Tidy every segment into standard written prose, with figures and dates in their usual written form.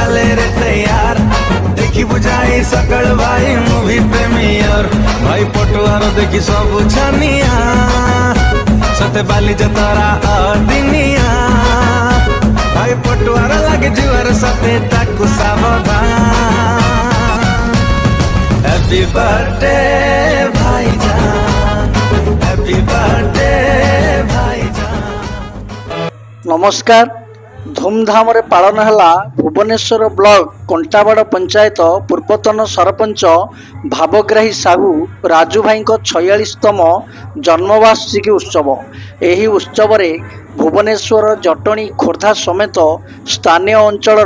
चले रे तैयार देखी बुझाई सकल भाई मूवी प्रीमियर भाई पटुआर देखी सब छानिया सते बाली जतरा अदिनिया भाई पटुआर लगे जुआर सते ताकू सावधान। हैप्पी बर्थडे भाईजान, हैप्पी बर्थडे भाईजान। नमस्कार। धूमधाम रे पालन है भुवनेश्वर ब्लॉक कंटाबाड़ पंचायत पूर्वतन सरपंच भावग्राही साहू राजू भाई 46तम जन्मवार्षिकी उत्सव। यही उत्सव रे भुवनेश्वर जटणी खोर्धा समेत स्थानीय अंचल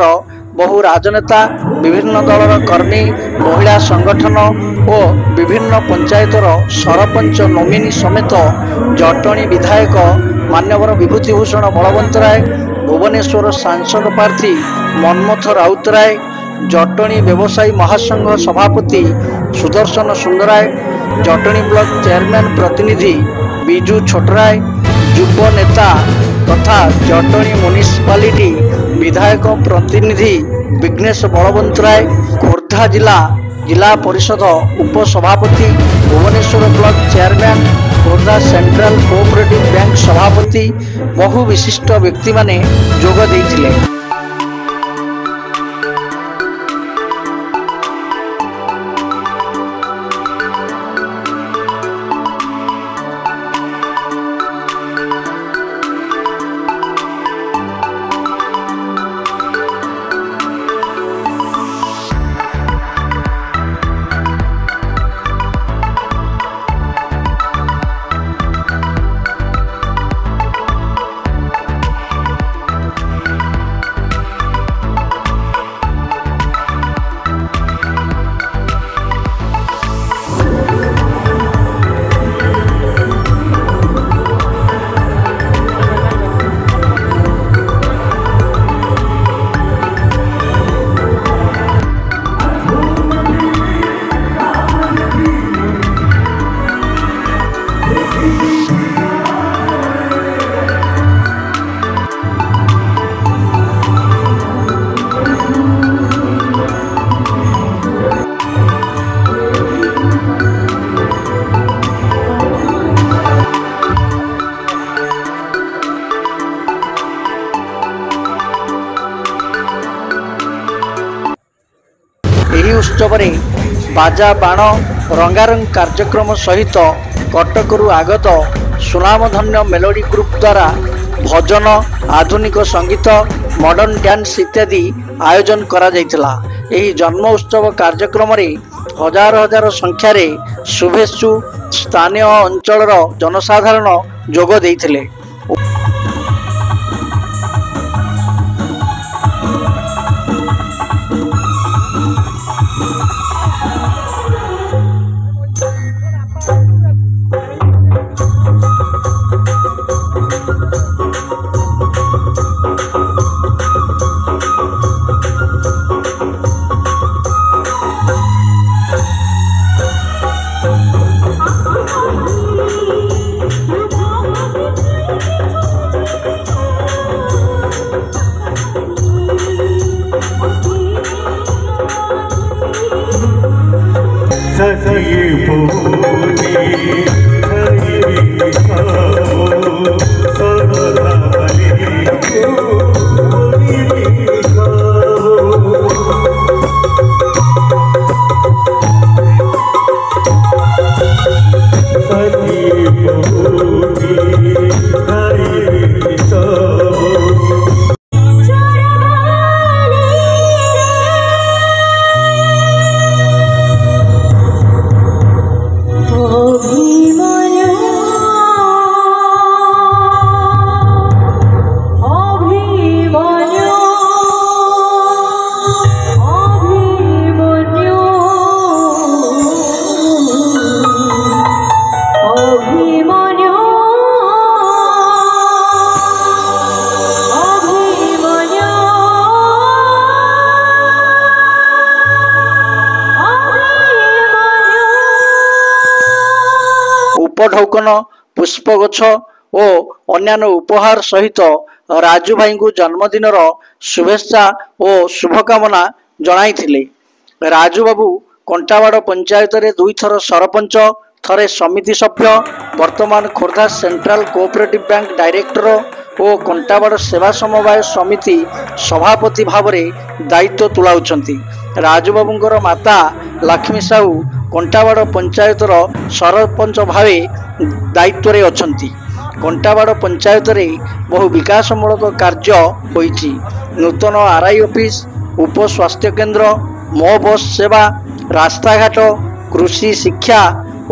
बहु राजनेता विभिन्न दलर कर्मी महिला संगठन और विभिन्न पंचायतर सरपंच नोमिनी समेत जटणी विधायक मान्यवर विभूतिभूषण बलवंत राय, भुवनेश्वर सांसद प्रार्थी मनमथ राउतराय, जटणी व्यवसायी महासंघ सभापति सुदर्शन सुंदराय, जटणी ब्लॉक चेयरमैन प्रतिनिधि बिजू छोटराय, युव नेता तथा जटणी म्युनिसिपालिटी विधायक प्रतिनिधि विघ्नेश बलवंत राय, खोर्धा जिला परिषद उपसभापति, Bhubaneswar block chairman, Khordha central cooperative bank सभापति बहु विशिष्ट व्यक्ति माने जोग देइथिले। उत्सव बाजा बाण रंगारंग कार्यक्रम सहित कटकरू आगत सुनामधन्य मेलोडी ग्रुप द्वारा भजन, आधुनिक संगीत, मॉडर्न डांस इत्यादि आयोजन करा जायतिला। एही जन्म उत्सव कार्यक्रम रे हजार हजार संख्यार शुभेच्छु स्थानीय अंचल जनसाधारण जोग देइथिले। उपढौकन, पुष्पगछ और अन्यान्य उपहार सहित ରାଜୁ ଭାଇଙ୍କୁ ଜନ୍ମଦିନର ଶୁଭେଚ୍ଛା ଓ ଶୁଭକାମନା ଜଣାଇଥିଲେ। ରାଜୁ ବାବୁ କଣ୍ଟାବାଡ଼ ପଞ୍ଚାୟତରେ 2 ଥର ସରପଞ୍ଚ, ଥରେ ସମିତି ସଭ୍ୟ, ବର୍ତ୍ତମାନ Khordha central cooperative bank director ଓ କଣ୍ଟାବାଡ଼ ସେବା ସମବାୟ ସମିତି ସଭାପତି ଭାବରେ ଦାୟିତ୍ୱ ତୁଲାଉଛନ୍ତି। ରାଜୁବାବୁଙ୍କର ମାତା ଲକ୍ଷ୍ମୀ ସାହୁ କଣ୍ଟାବାଡ଼ ପଞ୍ଚାୟତର ସରପଞ୍ଚ ଭାବେ ଦାୟିତ୍ୱରେ ଅଛନ୍ତି। କଣ୍ଟାବାଡ଼ ପଞ୍ଚାୟତରେ ବହୁ ବିକାଶମୂଳକ କାର୍ଯ୍ୟ ହୋଇଛି। ନୂତନ ଆର୍ଆଇ ଅଫିସ, ଉପ ସ୍ୱାସ୍ଥ୍ୟ କେନ୍ଦ୍ର, ମୋ ବସ୍ ସେବା, ରାସ୍ତାଘାଟ, କୃଷି ଶିକ୍ଷା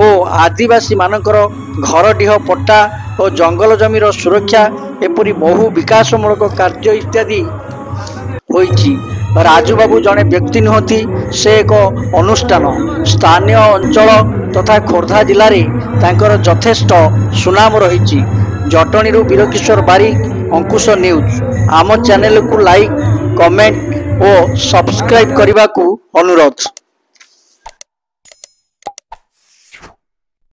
ଓ ଆଦିବାସୀମାନଙ୍କର ଘରଡିହ ପଟ୍ଟା ଓ ଜଙ୍ଗଲ ଜମିର ସୁରକ୍ଷା ଏପରି ବହୁ ବିକାଶମୂଳକ କାର୍ଯ୍ୟ ଇତ୍ୟାଦି ହୋଇଛି। ରାଜୁବାବୁ ଜଣେ ବ୍ୟକ୍ତି ନୁହନ୍ତି, ସେ ଏକ ଅନୁଷ୍ଠାନ। ସ୍ଥାନୀୟ ଅଞ୍ଚଳ ତଥା ଖୋର୍ଦ୍ଧା ଜିଲ୍ଲାରେ ତାଙ୍କର ଯଥେଷ୍ଟ ସୁନାମ ରହିଛି। ଜଟଣୀରୁ ବୀରକିଶୋର ବାରିକ, ଅଙ୍କୁଶ ନ୍ୟୁଜ୍। ଆମ ଚ୍ୟାନେଲକୁ ଲାଇକ୍, କମେଣ୍ଟ ଓ ସବସ୍କ୍ରାଇବ୍ କରିବାକୁ ଅନୁରୋଧ।